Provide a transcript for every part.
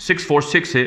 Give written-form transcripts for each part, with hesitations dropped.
646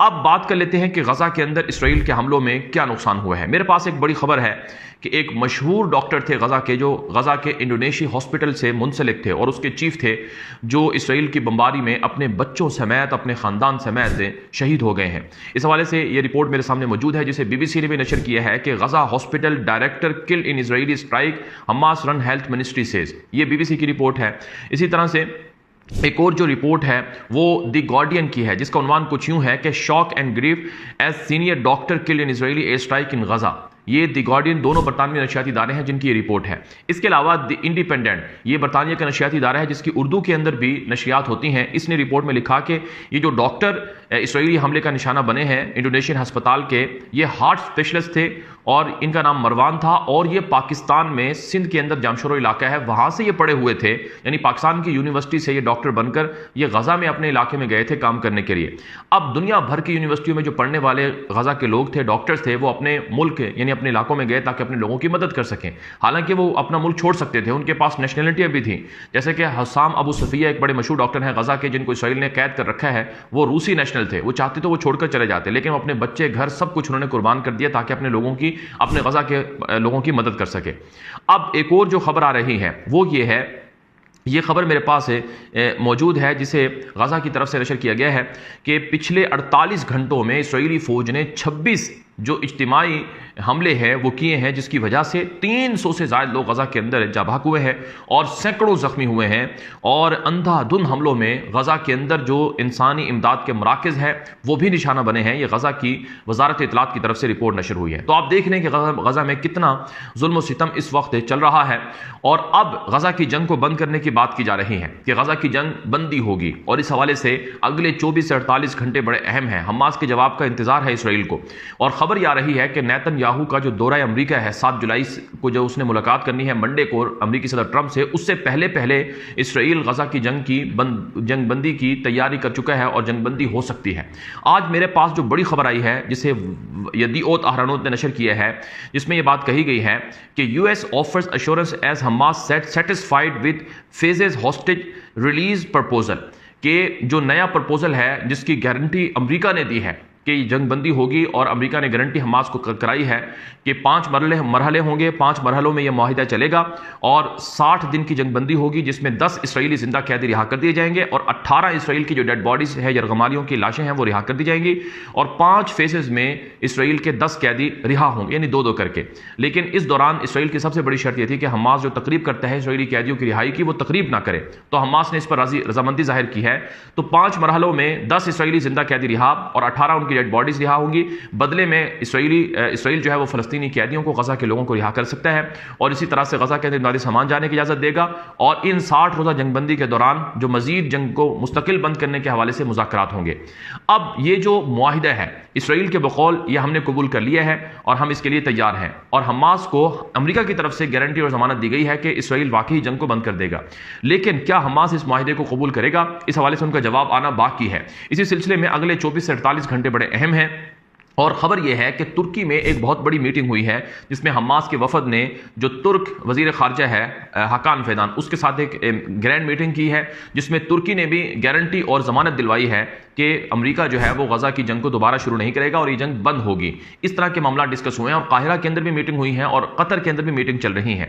اب بات کر لیتے ہیں کہ غزہ کے اندر اسرائیل کے حملوں میں کیا نقصان ہوا ہے۔ میرے پاس ایک بڑی خبر ہے کہ ایک مشہور ڈاکٹر تھے غزہ کے، جو غزہ کے انڈونیشی ہاسپٹل سے منسلک تھے اور اس کے چیف تھے، جو اسرائیل کی بمباری میں اپنے بچوں سمیت اپنے خاندان سمیت شہید ہو گئے ہیں۔ اس حوالے سے یہ رپورٹ میرے سامنے موجود ہے جسے BBC نے بھی نشر کیا ہے کہ غزہ ہاسپٹل ڈائریکٹر کل ان اسرائیلی اسٹرائک، حماس رن ہیلتھ منسٹری سیز، یہ BBC کی رپورٹ ہے۔ اسی طرح سے ایک اور جو رپورٹ ہے وہ دی گارڈین کی ہے، جس کا عنوان کچھ یوں ہے کہ shock and grief as senior doctor کل ان اسرائیلی ایئر اسٹرائک ان غزہ۔ یہ دی گارڈین دونوں برطانوی نشریاتی ادارے ہیں جن کی یہ رپورٹ ہے۔ اس کے علاوہ دی انڈیپینڈنٹ، یہ برطانیہ کا نشریاتی ادارہ ہے جس کی اردو کے اندر بھی نشریات ہوتی ہیں، اس نے رپورٹ میں لکھا کہ یہ جو ڈاکٹر اسرائیلی حملے کا نشانہ بنے ہیں انڈونیشین ہسپتال کے، یہ ہارٹ اسپیشلسٹ تھے اور ان کا نام مروان تھا، اور یہ پاکستان میں سندھ کے اندر جامشورو علاقہ ہے، وہاں سے یہ پڑھے ہوئے تھے، یعنی پاکستان کی یونیورسٹی سے یہ ڈاکٹر بن کر یہ غزہ میں اپنے علاقے میں گئے تھے کام کرنے کے لیے۔ اب دنیا بھر کی یونیورسٹیوں میں جو پڑھنے والے غزہ کے لوگ تھے، ڈاکٹرز تھے، وہ اپنے ملک یعنی اپنے علاقوں میں گئے تاکہ اپنے لوگوں کی مدد کر سکیں۔ حالانکہ وہ اپنا ملک چھوڑ سکتے تھے، ان کے پاس نیشنلٹیاں بھی تھیں، جیسے کہ حسام ابو صفیہ ایک بڑے مشہور ڈاکٹر ہیں غزہ کے، جن کو اسرائیل نے قید کر رکھا ہے، وہ روسی نیشنل تھے، وہ چاہتے تو وہ چھوڑ کر چلے جاتے، لیکن وہ اپنے بچے گھر سب کچھ انہوں نے قربان کر دیا تاکہ اپنے لوگوں کی، اپنے غزہ کے لوگوں کی مدد کر سکے۔ اب ایک اور جو خبر آ رہی ہے وہ یہ ہے، یہ خبر میرے پاس موجود ہے جسے غزہ کی طرف سے نشر کیا گیا ہے کہ پچھلے 48 گھنٹوں میں اسرائیلی فوج نے 26 جو اجتماعی حملے ہیں وہ کیے ہیں، جس کی وجہ سے 300 سے زائد لوگ غزہ کے اندر جاں بحق ہوئے ہیں اور سینکڑوں زخمی ہوئے ہیں، اور اندھا دھند حملوں میں غزہ کے اندر جو انسانی امداد کے مراکز ہیں وہ بھی نشانہ بنے ہیں۔ یہ غزہ کی وزارت اطلاعات کی طرف سے رپورٹ نشر ہوئی ہے۔ تو آپ دیکھ لیں کہ غزہ میں کتنا ظلم و ستم اس وقت چل رہا ہے، اور اب غزہ کی جنگ کو بند کرنے کی بات کی جا رہی ہے کہ غزہ کی جنگ بندی ہوگی، اور اس حوالے سے اگلے 24 سے 48 گھنٹے بڑے اہم ہیں۔ حماس کے جواب کا انتظار ہے اسرائیل کو، اور خبر یہ آ رہی ہے کہ نیتن یاہو کا جو دورہ امریکہ ہے 7 جولائی کو، جو اس نے ملاقات کرنی ہے منڈے کو امریکی صدر ٹرمپ سے، اس سے پہلے اسرائیل غزہ کی جنگ بندی کی تیاری کر چکا ہے اور جنگ بندی ہو سکتی ہے۔ آج میرے پاس جو بڑی خبر آئی ہے جسے یدیعوت اہرانوت نے نشر کیا ہے، جس میں یہ بات کہی گئی ہے کہ US offers assurance as Hamas satisfied with phases hostage release proposal، کہ جو نیا پرپوزل ہے جس کی گارنٹی امریکہ نے دی ہے کہ جنگ بندی ہوگی، اور امریکہ نے گارنٹی حماس کو کرائی ہے کہ 5 مرحلے ہوں گے، 5 مرحلوں میں یہ معاہدہ چلے گا، اور 60 دن کی جنگ بندی ہوگی جس میں 10 اسرائیلی زندہ قیدی رہا کر دیے جائیں گے، اور 18 اسرائیل کی جو ڈیڈ باڈیز ہے، یرغمالیوں کی لاشیں ہیں، وہ رہا کر دی جائیں گی، اور 5 فیزز میں اسرائیل کے 10 قیدی رہا ہوں گے، یعنی 2-2 کر کے۔ لیکن اس دوران اسرائیل کی سب سے بڑی شرط یہ تھی کہ حماس جو تقریب کرتا ہے اسرائیلی قیدیوں کی رہائی کی، وہ تقریب نہ کرے، تو حماس نے اس پر رضامندی ظاہر کی ہے۔ تو 5 مرحلوں میں 10 اسرائیلی زندہ قیدی رہا اور 18 ان کی ڈیڈ باڈیز رہا ہوں گی۔ بدلے میں اسرائیل جو ہے وہ فلسطینی قیدیوں کو، غزہ کے لوگوں کو رہا کر سکتا ہے، اور اسی طرح سے غزہ کے اندر امدادی سامان جانے کی اجازت دے گا، اور ان 60 روزہ جنگ بندی کے دوران جو مزید جنگ کو مستقل بند کرنے کے حوالے سے مذاکرات ہوں گے۔ اب یہ جو معاہدہ ہے اسرائیل کے بقول یہ ہم نے قبول کر لیا ہے اور ہم اس کے لیے تیار ہیں، اور حماس کو امریکہ کی طرف سے گارنٹی اور ضمانت دی گئی ہے کہ اسرائیل واقعی جنگ کو بند کر دے گا۔ لیکن کیا حماس اس معاہدے کو قبول کرے گا؟ اس حوالے سے ان کا جواب آنا باقی ہے۔ اسی سلسلے میں اگلے 24 سے 48 گھنٹے بڑے اہم ہیں، اور خبر یہ ہے کہ ترکی میں ایک بہت بڑی میٹنگ ہوئی ہے جس میں حماس کے وفد نے جو ترک وزیر خارجہ ہے حکان فیدان، اس کے ساتھ ایک گرینڈ میٹنگ کی ہے جس میں ترکی نے بھی گارنٹی اور ضمانت دلوائی ہے کہ امریکہ جو ہے وہ غزہ کی جنگ کو دوبارہ شروع نہیں کرے گا اور یہ جنگ بند ہوگی۔ اس طرح کے معاملات ڈسکس ہوئے ہیں، اور قاہرہ کے اندر بھی میٹنگ ہوئی ہے اور قطر کے اندر بھی میٹنگ چل رہی ہے۔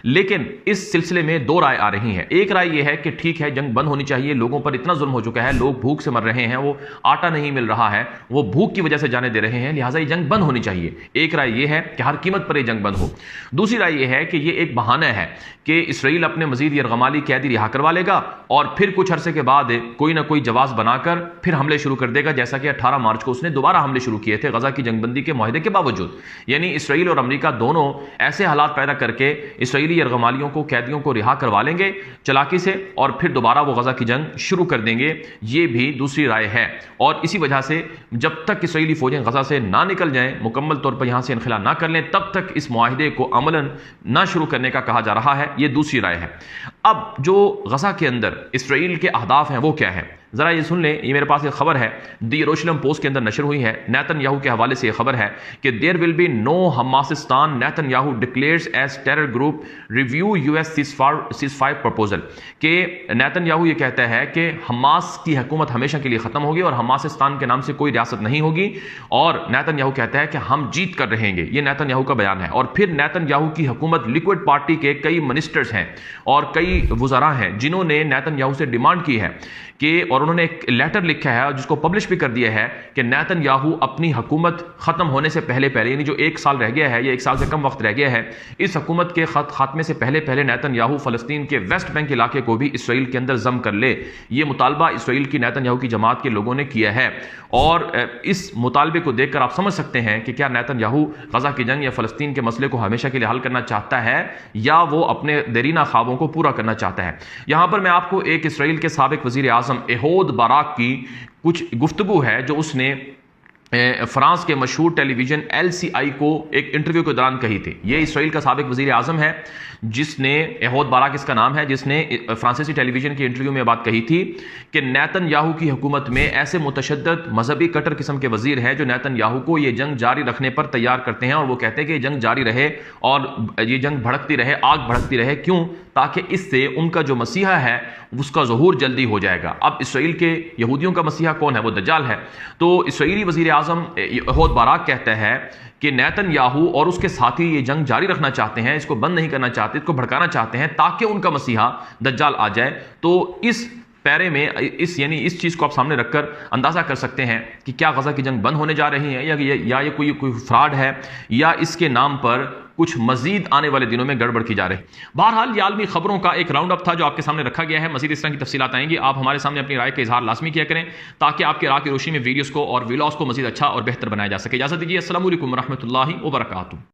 لیکن اس سلسلے میں 2 رائے آ رہی ہیں۔ ایک رائے یہ ہے کہ ٹھیک ہے جنگ بند ہونی چاہیے، لوگوں پر اتنا ظلم ہو چکا ہے، لوگ بھوک سے مر رہے ہیں، وہ آٹا نہیں مل رہا ہے، وہ بھوک کی وجہ سے جانے دے رہے ہیں، لہٰذا یہ جنگ بند ہونی چاہیے۔ ایک رائے یہ ہے کہ ہر قیمت پر یہ جنگ بند ہو۔ دوسری رائے یہ ہے کہ یہ ایک بہانہ ہے کہ اسرائیل اپنے مزید یرغمالی قیدی رہا کروا لے گا اور پھر کچھ عرصے کے بعد کوئی نہ کوئی جواز بنا کر پھر حملے شروع کر دے گا، جیسا کہ 18 مارچ کو اس نے دوبارہ حملے شروع کیے تھے غزہ کی جنگ بندی کے معاہدے کے باوجود۔ یعنی اسرائیل اور امریکہ دونوں ایسے حالات پیدا کر کے اسرائیلی یرغمالیوں کو، قیدیوں کو رہا کروا لیں گے چلاکی سے، اور پھر دوبارہ وہ غزہ کی جنگ شروع کر دیں گے۔ یہ بھی دوسری رائے ہے، اور اسی وجہ سے جب تک اسرائیلی فوجیں غزہ سے نہ نکل جائیں، مکمل طور پر یہاں سے انخلا نہ کر لیں، تب تک اس معاہدے کو عملاً نہ شروع کرنے کا کہا جا رہا ہے۔ یہ دوسری رائے ہے۔ اب جو غزہ کے اندر اسرائیل کے اہداف ہیں وہ کیا ہیں؟ ذرا یہ سن لیں، یہ میرے پاس ایک خبر ہے، دی یروشلم پوسٹ کے اندر نشر ہوئی ہے، نیتن یاہو کے حوالے سے یہ خبر ہے کہ دیر ول بی نو حماسستان، Netanyahu declares as terror group, review U S ceasefire proposal, کہ نیتن یاہو یہ کہتا ہے کہ حماس کی حکومت ہمیشہ کے لیے ختم ہوگی اور حماسستان کے نام سے کوئی ریاست نہیں ہوگی، اور نیتن یاہو کہتا ہے کہ ہم جیت کر رہیں گے۔ یہ نیتن یاہو کا بیان ہے۔ اور پھر نیتن یاہو کی حکومت لیکوڈ پارٹی کے کئی منسٹرز ہیں اور کئی وزراء ہیں جنہوں نے نیتن یاہو سے ڈیمانڈ کی ہے کہ، اور انہوں نے ایک لیٹر لکھا ہے جس کو پبلش بھی کر دیا ہے کہ نیتن یاہو اپنی حکومت ختم ہونے سے پہلے یعنی جو 1 سال رہ گیا ہے یا 1 سال سے کم وقت رہ گیا ہے، اس حکومت کے خاتمے سے پہلے نیتن یاہو فلسطین کے ویسٹ بینک علاقے کو بھی اسرائیل کے اندر ضم کر لے۔ یہ مطالبہ اسرائیل کی نیتن یاہو کی جماعت کے لوگوں نے کیا ہے، اور اس مطالبے کو دیکھ کر آپ سمجھ سکتے ہیں کہ کیا نیتن یاہو غزہ کی جنگ یا فلسطین کے مسئلے کو ہمیشہ کے لیے حل کرنا چاہتا ہے یا وہ اپنے دیرینہ خوابوں کو پورا کرنا چاہتا ہے۔ یہاں پر میں آپ کو ایک اسرائیل کے سابق وزیر اعظم ایہود باراک کی کچھ گفتگو ہے جو اس نے فرانس کے مشہور ٹیلی ویژن LCI کو ایک انٹرویو کے دوران کہی تھی۔ یہ اسرائیل کا سابق وزیر اعظم ہے جس نے، ایہود باراک اس کا نام ہے، جس نے فرانسیسی ٹیلی ویژن کی انٹرویو میں بات کہی تھی کہ نیتن یاہو کی حکومت میں ایسے متشدد مذہبی کٹر قسم کے وزیر ہیں جو نیتن یاہو کو یہ جنگ جاری رکھنے پر تیار کرتے ہیں، اور وہ کہتے ہیں کہ یہ جنگ جاری رہے اور یہ جنگ بھڑکتی رہے، آگ بھڑکتی رہے۔ کیوں؟ تاکہ اس سے ان کا جو مسیحا ہے اس کا ظہور جلدی ہو جائے گا۔ اب اسرائیل کے یہودیوں کا مسیحا کون ہے؟ وہ دجال ہے۔ تو اسرائیلی وزیر اعظم ایہود باراک کہتا ہے کہ نیتن یاہو اور اس کے ساتھی یہ جنگ جاری رکھنا چاہتے ہیں، اس کو بند نہیں کرنا چاہتے، اس کو بھڑکانا چاہتے ہیں تاکہ ان کا مسیحا دجال آ جائے۔ تو اس پیرے میں اس چیز کو آپ سامنے رکھ کر اندازہ کر سکتے ہیں کہ کیا غزہ کی جنگ بند ہونے جا رہی ہے یا یہ کوئی فراڈ ہے یا اس کے نام پر کچھ مزید آنے والے دنوں میں گڑبڑ کی جا رہی ہے۔ بہرحال یہ عالمی خبروں کا ایک راؤنڈ اپ تھا جو آپ کے سامنے رکھا گیا ہے۔ مزید اس طرح کی تفصیلات آئیں گی، آپ ہمارے سامنے اپنی رائے کا اظہار لازمی کیا کریں تاکہ آپ کے راہ کی روشنی میں ویڈیوز کو اور ویلاگز کو مزید اچھا اور بہتر بنایا جا سکے۔ اجازت دیجیے، السلام علیکم ورحمۃ اللہ وبرکاتہ۔